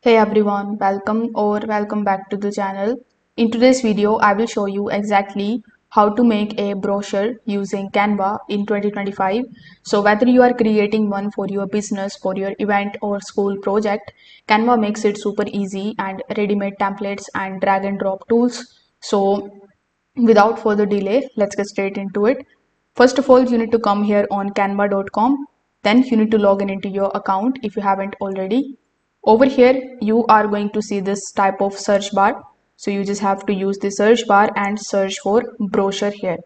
Hey everyone, welcome back to the channel. In today's video, I will show you exactly how to make a brochure using Canva in 2025. So whether you are creating one for your business, for your event or school project, Canva makes it super easy and ready-made templates and drag and drop tools. So without further delay, let's get straight into it. First of all, you need to come here on canva.com. Then you need to log in into your account if you haven't already. Over here, you are going to see this type of search bar. So you just have to use the search bar and search for brochure here.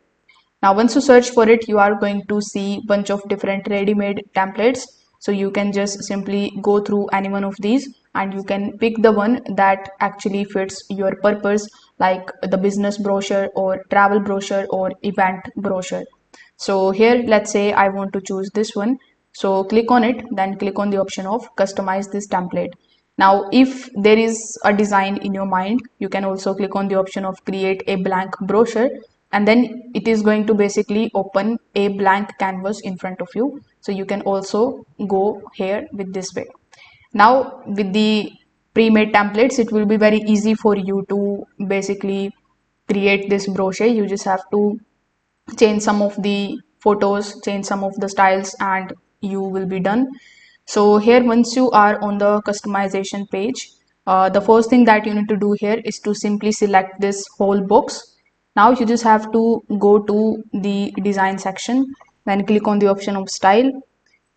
Now, once you search for it, you are going to see bunch of different ready-made templates. So you can just simply go through any one of these and you can pick the one that actually fits your purpose, like the business brochure or travel brochure or event brochure. So here, let's say I want to choose this one. So click on it, then click on the option of customize this template. Now, if there is a design in your mind, you can also click on the option of create a blank brochure, and then it is going to basically open a blank canvas in front of you. So you can also go here with this way. Now, with the pre-made templates, it will be very easy for you to basically create this brochure. You just have to change some of the photos, change some of the styles, and you will be done. So here, once you are on the customization page, the first thing that you need to do here is to simply select this whole box. Now you just have to go to the design section, then click on the option of style.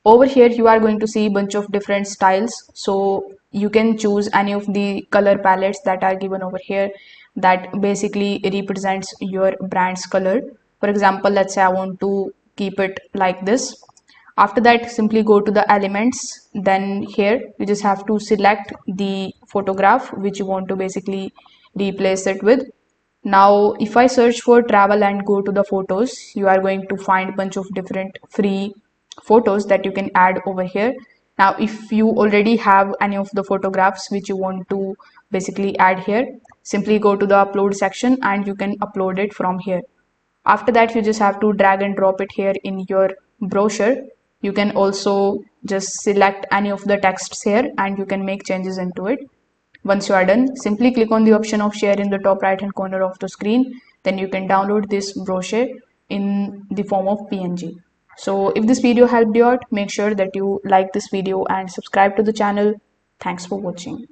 Over here you are going to see a bunch of different styles, so you can choose any of the color palettes that are given over here that basically represents your brand's color. For example, let's say I want to keep it like this. After that, simply go to the elements, then here you just have to select the photograph which you want to basically replace it with. Now if I search for travel and go to the photos, you are going to find a bunch of different free photos that you can add over here. Now if you already have any of the photographs which you want to basically add here, simply go to the upload section and you can upload it from here. After that, you just have to drag and drop it here in your brochure. You can also just select any of the texts here and you can make changes into it. Once you are done, simply click on the option of share in the top right hand corner of the screen. Then you can download this brochure in the form of PNG. So if this video helped you out, make sure that you like this video and subscribe to the channel. Thanks for watching.